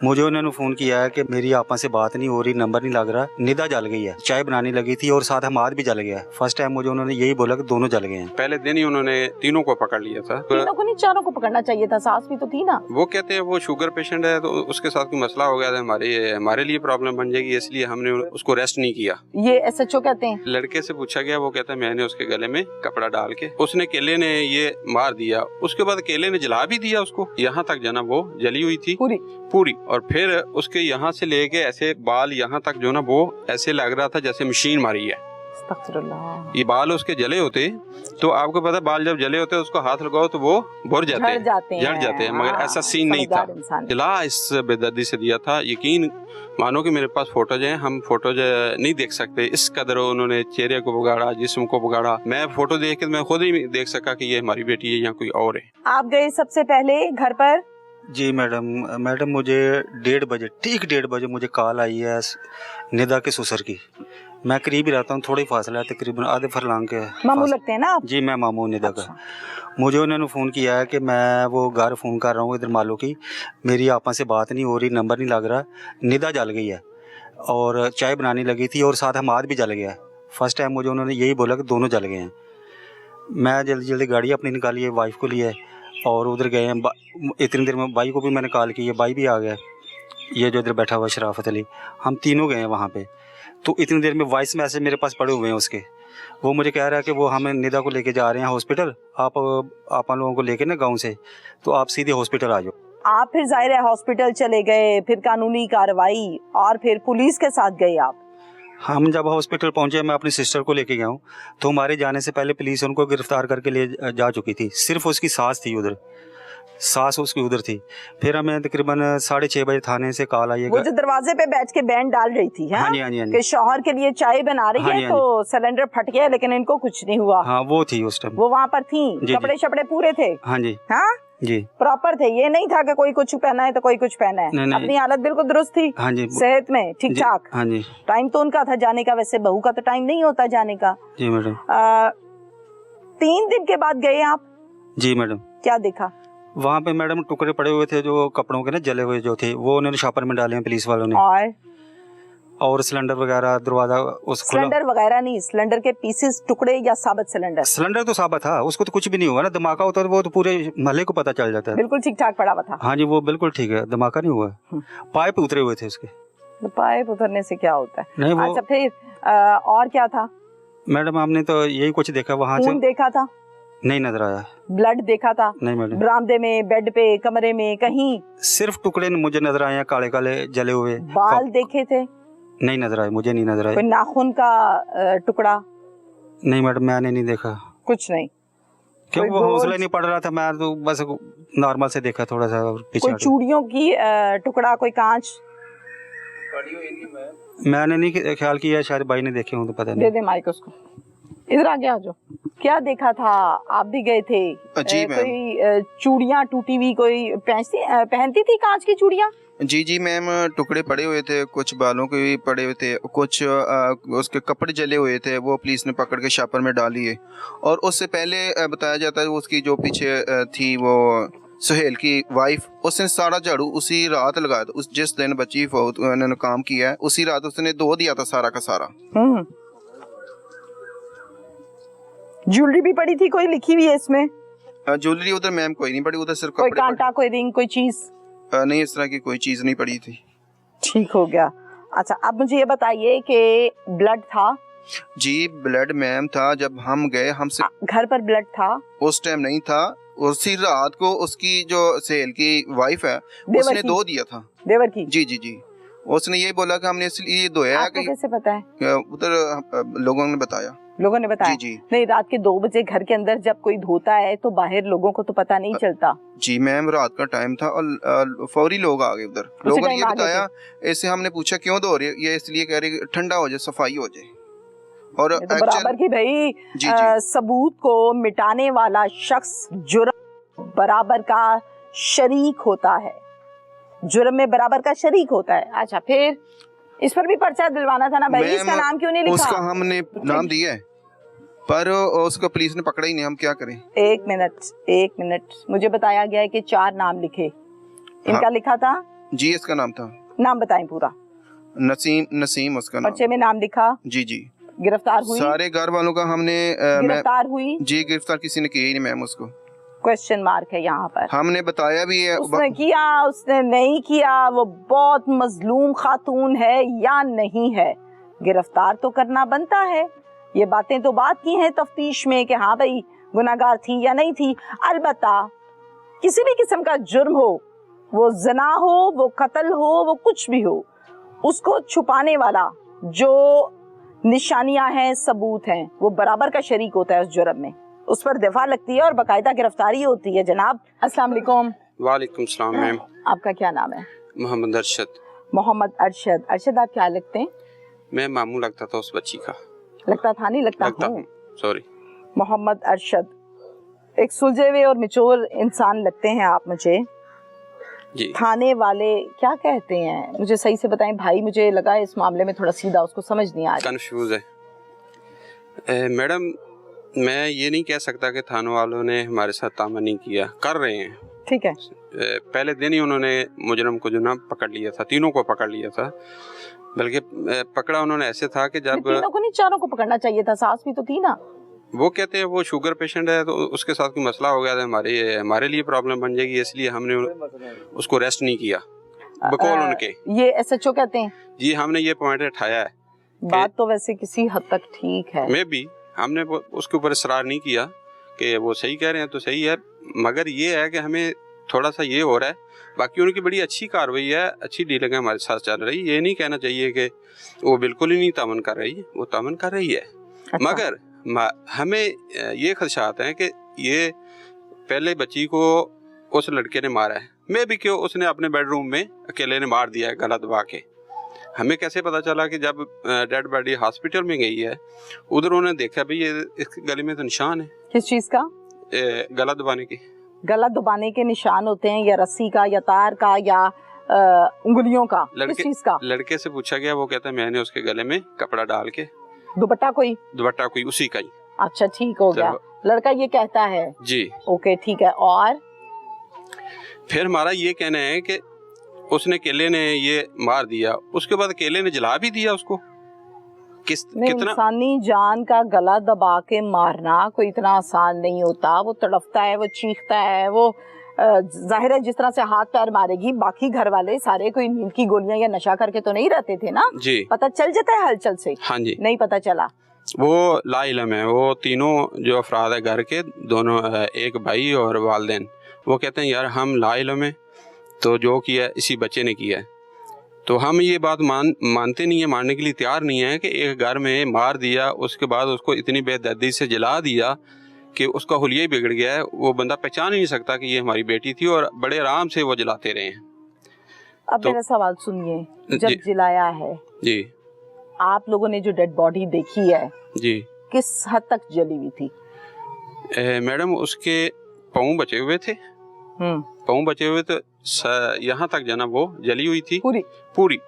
मुझे उन्होंने फ़ोन किया है कि मेरी आपा से बात नहीं हो रही, नंबर नहीं लग रहा, निदा जल गई है, चाय बनाने लगी थी और साथ हमाद भी जल गया। फर्स्ट टाइम मुझे उन्होंने यही बोला कि दोनों जल गए हैं। पहले दिन ही उन्होंने तीनों को पकड़ लिया था। तीनों को नहीं, चारों को पकड़ना चाहिए था, सास भी तो थी ना। वो कहते हैं वो शुगर पेशेंट है तो उसके साथ कोई मसला हो गया था, हमारे लिए प्रॉब्लम बन जाएगी, इसलिए हमने उसको रेस्ट नहीं किया। ये SHO कहते हैं। लड़के से पूछा गया, वो कहता है मैंने उसके गले में कपड़ा डाल के, उसने केले ने ये मार दिया, उसके बाद केले ने जला भी दिया उसको, यहाँ तक जना वो जली हुई थी पूरी। और फिर उसके यहाँ से लेके ऐसे बाल यहाँ तक जो ना वो ऐसे लग रहा था जैसे मशीन मारी है। ये बाल उसके जले होते तो आपको पता, बाल जब जले होते उसको हाथ लगाओ तो वो भर जाते हैं, जड़ जाते हैं, मगर ऐसा सीन नहीं था। जला इस बेदर्दी से दिया था। यकीन मानो कि मेरे पास फोटोज हैं, हम फोटोज नहीं देख सकते, इस कदर उन्होंने चेहरे को बिगाड़ा, जिस्म को बिगाड़ा। मैं फोटो देख के मैं खुद ही देख सका कि ये हमारी बेटी है या कोई और है। आप गए सबसे पहले घर पर? जी मैडम मुझे 1:30 बजे, ठीक 1:30 बजे मुझे कॉल आई है निदा के ससुर की। मैं करीब ही रहता हूँ, थोड़ा ही फासला है, तकरीबन आधे फरलांग के। मामू लगते हैं ना आप? जी मैं मामू निदा अच्छा। का। मुझे उन्होंने फ़ोन किया है कि मैं वो घर फ़ोन कर रहा हूँ इधर मालो की, मेरी आपा से बात नहीं हो रही, नंबर नहीं लग रहा, निदा जल गई है और चाय बनाने लगी थी और साथ हमाद भी जल गया। फर्स्ट टाइम मुझे उन्होंने यही बोला कि दोनों जल गए हैं। मैं जल्दी गाड़ी अपनी निकाली है, वाइफ को लिए और उधर गए हैं। इतनी देर में भाई को भी मैंने कॉल की है, भाई भी आ गया, ये जो इधर बैठा हुआ शराफत अली, हम तीनों गए हैं वहाँ पे। तो इतनी देर में वॉइस मैसेज मेरे पास पड़े हुए हैं उसके, वो मुझे कह रहा है कि वो हमें निदा को लेके जा रहे हैं हॉस्पिटल, आप लोगों को लेके ना गांव से, तो आप सीधे हॉस्पिटल आ जाओ। आप फिर जाहिर है हॉस्पिटल चले गए, फिर कानूनी कार्रवाई और फिर पुलिस के साथ गए आप? हम जब हॉस्पिटल पहुंचे, मैं अपनी सिस्टर को लेके गया हूँ, तो हमारे जाने से पहले पुलिस उनको गिरफ्तार करके ले जा चुकी थी। सिर्फ उसकी सास थी उधर, सास उसकी उधर थी। फिर हमें तकरीबन 6:30 बजे थाने से कॉल आई है, वो जो दरवाजे पे बैठ के बैंड डाल रही थी, हाँ जी, कि शौहर के लिए चाय बना रही है, तो सिलेंडर फट गया लेकिन इनको कुछ नहीं हुआ। हाँ वो थी उस टाइम, वो वहाँ पर थी, कपड़े शपड़े पूरे थे? हाँ जी, हाँ जी प्रॉपर थे, ये नहीं था कि कोई कुछ पहना है तो कोई कुछ पहना है। नहीं, अपनी हालत बिल्कुल दुरुस्त थी, हाँ जी, सेहत में ठीक ठाक। हाँ जी। टाइम तो उनका था जाने का, वैसे बहू का तो टाइम नहीं होता जाने का। जी मैडम। 3 दिन के बाद गए आप? जी मैडम। क्या देखा वहाँ पे? मैडम टुकड़े पड़े हुए थे जो कपड़ों के ना, जले हुए जो थे, वो उन्होंने शॉपर में डाले हैं पुलिस वालों ने। और सिलेंडर वगैरह, दरवाजा उस सिलेंडर वगैरह नहीं, सिलेंडर के पीसेस, टुकड़े या साबित सिलेंडर? सिलेंडर तो साबित था, उसको तो कुछ भी नहीं हुआ ना, धमाका होता तो वो तो पूरे महल्ले को पता चल जाता है। बिल्कुल ठीक ठाक पड़ा हुआ था। हाँ जी, वो बिल्कुल ठीक है, धमाका नहीं हुआ। पाइप उतरे हुए थे उसके। पाइप उतरने से क्या होता है? नहीं वो... अच्छा फिर और क्या था? मैडम हमने तो यही कुछ देखा वहाँ से। देखा था? नहीं नजर आया। ब्लड देखा था? नहीं मैडम। बरामदे में, बेड पे, कमरे में, कहीं? सिर्फ टुकड़े मुझे नजर आए, काले काले जले हुए। बाल देखे थे? नहीं नजर आए, मुझे नहीं नजर आए। कोई नाखून का टुकड़ा? नहीं मैडम, मैंने नहीं देखा कुछ नहीं, क्योंकि वो हौसला नहीं पड़ रहा था, मैं तो बस नॉर्मल से देखा थोड़ा सा पीछे। कोई चूड़ियों की टुकड़ा, कोई कांच? मैंने नहीं ख्याल किया, शायद भाई ने देखे हों तो पता नहीं। दे दे माइक उसको, इधर आ गया जो। क्या देखा था? आप भी गए थे? जी कोई चूड़ियां टूटी हुई कोई पहनती थी कांच की चूड़ियां? जी मैम, टुकड़े पड़े हुए थे, कुछ बालों के भी पड़े हुए थे, कुछ उसके कपड़े जले हुए थे, वो पुलिस ने पकड़ के शापर में डाल लिए। और उससे पहले बताया जाता है उसकी जो पीछे थी वो सुहेल की वाइफ, उसने सारा झाड़ू उसी रात लगाया था, उस जिस दिन बच्ची उन्होंने काम किया है उसी रात उसने धो दिया था सारा का सारा। ज्वेलरी भी पड़ी थी कोई, लिखी हुई है इसमें? ज्वेलरी उधर मैम कोई नहीं पड़ी, उधर सिर्फ कोई कांटा, कोई रिंग, कोई चीज? नहीं, इस तरह की कोई चीज नहीं पड़ी थी। ठीक हो गया। अच्छा अब मुझे ये बताइए कि ब्लड था? जी ब्लड मैम था, जब हम गए हमसे घर पर ब्लड था? उस टाइम नहीं था, उसी रात को उसकी जो सेल की वाइफ है उसने धो दिया था। देवर की? जी जी जी, उसने ये बोला कि हमने इसलिए धोया। आपको कैसे पता है? उधर लोगों ने बताया। लोगों ने बताया? जी। नहीं, रात के 2 बजे घर के अंदर जब कोई धोता है तो बाहर लोगों को तो पता नहीं चलता। जी मैम, रात का टाइम था और फौरी लोग आ गए उधर। लोगों ने ये बताया, ऐसे हमने पूछा क्यों धो रही है, ये इसलिए कह रही ठंडा हो जाए, सफाई हो जाए। और तो बराबर की भाई सबूत को मिटाने वाला शख्स जुर्म बराबर का शरीक होता है, जुर्म में बराबर का शरीक होता है। अच्छा फिर इस पर भी पर्चा दिलवाना था ना भाई, इसका नाम क्यों नहीं लिखा? उसका हमने नाम दिया है पर उसको पुलिस ने पकड़ा ही नहीं, हम क्या करें? एक मिनट, मुझे बताया गया है कि 4 नाम लिखे, इनका लिखा था? जी इसका नाम था नाम बताएं पूरा। नसीम उसका नाम। पर्चे में नाम लिखा। जी जी। गिरफ्तार हुई? सारे घर वालों का हमने गिरफ्तार हुई? जी गिरफ्तार किसी ने किया ही नहीं मैम उसको। क्वेश्चन मार्क है यहाँ पर। हमने बताया भी है। उसने किया, उसने नहीं किया, वो बहुत मजलूम खातून है या नहीं है, गिरफ्तार तो करना बनता है। ये बातें तो बात की हैं तफ्तीश में कि हाँ भाई गुनाहगार थी या नहीं थी। अलबत्ता किसी भी किस्म का जुर्म हो, वो ज़ना हो, वो कत्ल हो, वो कुछ भी हो, उसको छुपाने वाला जो निशानियां हैं, सबूत हैं, वो बराबर का शरीक होता है उस जुर्म में, उस पर दफा लगती है और बाकायदा गिरफ्तारी होती है। जनाब अस्सलाम वालेकुम। वालेकुम सलाम मैम। आपका क्या नाम है? मोहम्मद अरशद। मोहम्मद अरशद। अरशद आप क्या लगते हैं? मैं मामू लगता था उस बच्ची का। लगता था नहीं, लगता हूँ। सॉरी। मोहम्मद अरशद, एक सुलझे हुए और मिचोर इंसान लगते हैं आप मुझे। जी। थाने वाले क्या कहते हैं, मुझे सही से बताएं भाई, मुझे लगा इस मामले में थोड़ा सीधा उसको समझ नहीं आ रहा। कंफ्यूज है मैडम। मैं ये नहीं कह सकता कि थानों वालों ने हमारे साथ तामन नहीं किया, कर रहे हैं। ठीक है। पहले दिन ही उन्होंने मुजरम को जो ना पकड़ लिया था, तीनों को पकड़ लिया था। बल्कि पकड़ा उन्होंने ऐसे था कि जब तीनों को नहीं, चारों को पकड़ना चाहिए था, सास भी तो थी ना। वो कहते हैं वो शुगर पेशेंट है तो उसके साथ कोई मसला हो गया था, हमारे लिए प्रॉब्लम बन जाएगी, इसलिए हमने उसको रेस्ट नहीं किया बकौल उनके। ये एसएचओ कहते हैं। जी हमने ये पॉइंट उठाया है। बात तो वैसे किसी हद तक ठीक है। मैं भी हमने उसके ऊपर इसरार नहीं किया कि वो सही कह रहे हैं तो सही है, मगर ये है कि हमें थोड़ा सा ये हो रहा है। बाकी उनकी बड़ी अच्छी कार्रवाई है, अच्छी डीलिंग हमारे साथ चल रही है। ये नहीं कहना चाहिए कि वो बिल्कुल ही नहीं तामन कर रही है, वो तामन कर रही है। अच्छा। मगर हमें ये खदशात हैं कि ये पहले बच्ची को उस लड़के ने मारा है, मैं भी क्यों उसने अपने बेडरूम में अकेले ने मार दिया है गला दबा के। हमें कैसे पता चला कि जब डेड बॉडी हॉस्पिटल में गई है उधर उन्होंने देखा भी ये इसके गले में तो निशान है। किस चीज का? गला दबाने के। गला दबाने के निशान होते हैं, या रस्सी का, या तार का, या उंगलियों का? किस चीज का? लड़के से पूछा गया, वो कहता है मैंने उसके गले में कपड़ा डाल के। दुपट्टा कोई उसी का ही। अच्छा ठीक हो गया। लड़का ये कहता है जी। ओके ठीक है। और फिर हमारा ये कहना है कि उसने केले ने ये मार दिया, उसके बाद केले ने जला भी दिया उसको। कितना इंसानी जान का गला दबा के मारना कोई इतना आसान नहीं होता। वो तड़फता है, वो चीखता है, वो जाहिर है जिस तरह से हाथ पैर मारेगी, बाकी घर वाले सारे कोई नींद की गोलियां या नशा करके तो नहीं रहते थे ना जी। पता चल जाता है हलचल से। हाँ जी। नहीं पता चला। वो लाइलम है, वो तीनों जो अफराद है घर के, दोनों एक भाई और वालिदैन, वो कहते हैं यार हम लाइलम है, तो जो किया इसी बच्चे ने किया है। तो हम ये बात मानते नहीं है, मानने के लिए तैयार नहीं है कि एक घर में मार दिया, उसके बाद उसको इतनी बेदर्दी से जला दिया कि उसका हुलिया ही बिगड़ गया है। वो बंदा पहचान ही नहीं सकता कि ये हमारी बेटी थी, और बड़े आराम से वो जलाते रहे हैं। अब मेरा सवाल सुनिए, जब जलाया है जी, आप लोगों ने जो डेड बॉडी देखी है जी, किस हद तक जली हुई थी? मैडम उसके पाँव बचे हुए थे, पाँव बचे हुए तो यहाँ तक जना वो जली हुई थी पूरी।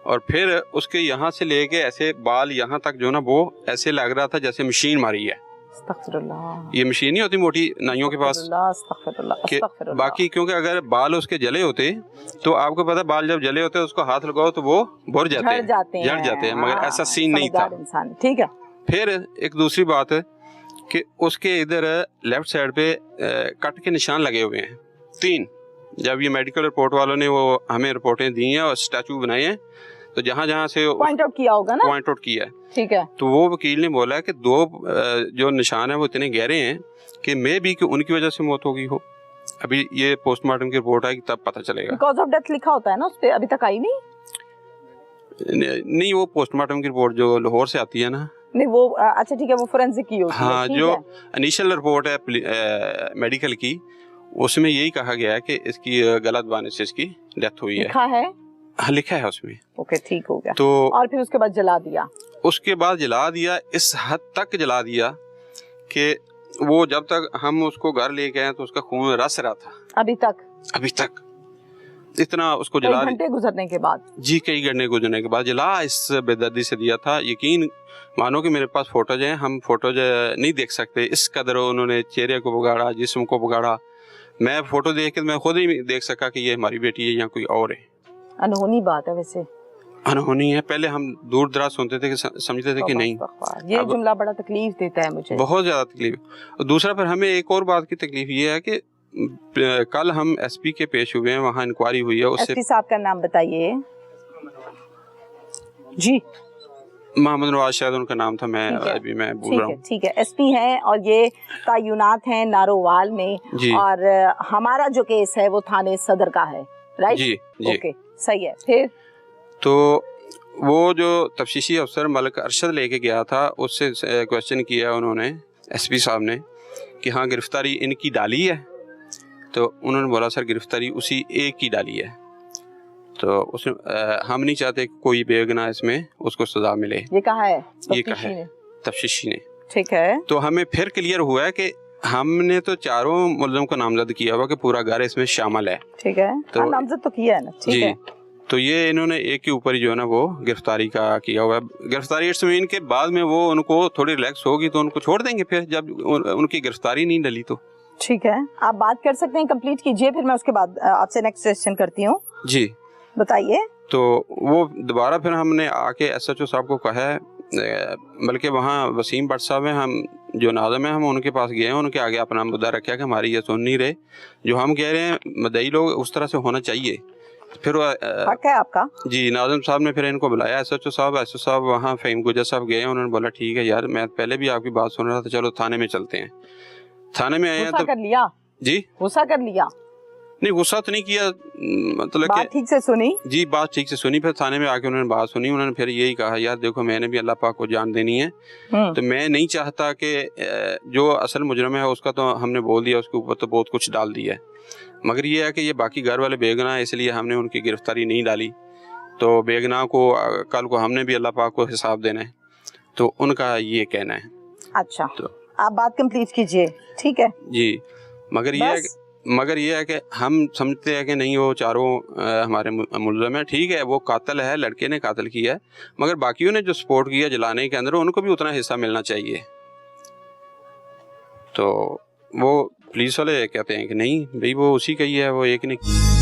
और फिर उसके यहाँ से लेके ऐसे बाल यहाँ तक जो ना वो ऐसे लग रहा था जैसे मशीन मारी है। ये मशीन नहीं होती मोटी नाइयों के पास के, बाकी क्योंकि अगर बाल उसके जले होते तो आपको पता, बाल जब जले होते उसको हाथ लगाओ तो वो भर जाते हैं, जड़ जाते हैं, मगर ऐसा सीन नहीं था। ठीक है। फिर एक दूसरी बात है कि उसके इधर लेफ्ट साइड पे कट के निशान लगे हुए हैं 3। जब ये मेडिकल रिपोर्ट वालों ने वो हमें रिपोर्टें दी हैं और स्टैचू बनाए हैं, तो जहाँ जहाँ से पॉइंट आउट किया होगा ना, पॉइंट आउट किया है। ठीक है। तो वो वकील ने बोला है कि 2 जो निशान है वो इतने गहरे हैं कि मे भी कि उनकी वजह से मौत हो गई हो। अभी ये पोस्टमार्टम की रिपोर्ट आएगी तब पता चलेगा। कॉज ऑफ डेथ लिखा होता है ना उस पे, अभी तक आई नहीं वो पोस्टमार्टम की रिपोर्ट जो लाहौर से आती है ना, नहीं वो अच्छा ठीक है, वो फोरेंसिक की होती है। हाँ, जो इनिशियल रिपोर्ट है मेडिकल की, उसमें यही कहा गया है कि इसकी गला दबाने से इसकी डेथ हुई है। लिखा है? हाँ लिखा है उसमें। ओके ठीक हो गया। तो और फिर उसके बाद जला दिया? उसके बाद जला दिया, इस हद तक जला दिया कि वो जब तक हम उसको घर ले गए तो उसका खून रस रहा था। अभी तक इतना उसको जला, घंटे गुजरने के बाद जी, कई घंटे गुजरने के बाद जला इस बेदर्दी से दिया था। यकीन मानो कि मेरे पास फोटोज हैं, हम फोटोज नहीं देख सकते, इस कदर उन्होंने चेहरे को बिगाड़ा, जिस्म को बिगाड़ा। मैं फोटो देख के मैं खुद ही देख सका कि ये हमारी बेटी है या कोई और है। अनहोनी बात है वैसे, अनहोनी है। पहले हम दूर दराज सुनते थे कि समझते थे कि नहीं, ये जुमला बड़ा तकलीफ देता है मुझे, बहुत ज्यादा तकलीफ। और दूसरा फिर हमें एक और बात की तकलीफ ये है कि कल हम एसपी के पेश हुए हैं, वहाँ इंक्वायरी हुई है। उससे एसपी साहब का नाम बताइए जी। मोहम्मद नवाज शायद उनका नाम था, मैं अभी मैं भूल रहा हूँ। ठीक है, एसपी हैं और ये तैनात हैं नारोवाल में, और हमारा जो केस है वो थाने सदर का है, राइट जी जी ओके सही है। फिर तो वो जो तफ्तीशी अफसर मलिक अरशद लेके गया था, उससे क्वेश्चन किया उन्होंने एसपी साहब ने कि हाँ गिरफ्तारी इनकी डाली है, तो उन्होंने बोला सर गिरफ्तारी उसी एक की डाली है। तो उसने हम नहीं चाहते कि कोई बेगुनाह इसमें उसको सजा मिले। ये कहा है, ये कहा है तफ्तीशी ने। ठीक है, तो हमें फिर क्लियर हुआ है कि हमने तो चारों मुलज़म को नामजद किया हुआ कि पूरा घर इसमें शामिल है। ठीक है, तो नामजद तो किया है ना, ठीक है। तो ये इन्होंने एक के ऊपर ही जो है ना वो गिरफ्तारी का किया हुआ है। गिरफ्तारी इट्स मीन के बाद में वो उनको थोड़ी रिलैक्स होगी तो उनको छोड़ देंगे फिर, जब उनकी गिरफ्तारी नहीं डली तो। ठीक है, आप बात कर सकते हैं, कंप्लीट कीजिए, फिर मैं उसके बाद आपसे नेक्स्ट क्वेश्चन करती हूँ। जी बताइए। तो वो दोबारा फिर हमने आके एसएचओ साहब को कहा है, बल्कि वहाँ वसीम भट्ट साहब हैं, हम जो नाज़िम हैं, हम उनके पास गए हैं, उनके आगे अपना मुद्दा रखा कि हमारी ये सुन नहीं रहे, जो हम कह रहे हैं मदई लोग उस तरह से होना चाहिए। फिर हक है आपका। जी नाज़िम साहब ने फिर इनको बुलाया, एसएचओ साहब वहाँ फ़हीम गुजर साहब गए, उन्होंने बोला ठीक है यार मैं पहले भी आपकी बात सुन रहा था, चलो थाने में चलते हैं। थाने में आए हैं तो कर लिया जी, गुस्सा कर लिया? नहीं गुस्सा तो नहीं किया, मतलब बात ठीक से सुनी जी, बात ठीक से सुनी। फिर थाने में आके उन्होंने बात सुनी, उन्होंने फिर यही कहा यार देखो मैंने भी अल्लाह पाक को जान देनी है, तो मैं नहीं चाहता कि जो असल मुजरम है उसका तो हमने बोल दिया, उसके ऊपर तो बहुत कुछ डाल दिया है, मगर ये है कि ये बाकी घर वाले बेगुनाह है, इसलिए हमने उनकी गिरफ्तारी नहीं डाली। तो बेगुनाह को कल को हमने भी अल्लाह पाक को हिसाब देना है, तो उनका ये कहना है। अच्छा तो आप बात कंप्लीट कीजिए। ठीक है जी, मगर ये है कि हम समझते हैं कि नहीं वो चारों हमारे मुलज़म है, ठीक है वो कातिल है, लड़के ने कातिल किया है, मगर बाकियों ने जो सपोर्ट किया जलाने के अंदर उनको भी उतना हिस्सा मिलना चाहिए। तो वो पुलिस वाले कहते हैं कि नहीं भाई वो उसी का ही है, वो एक नहीं।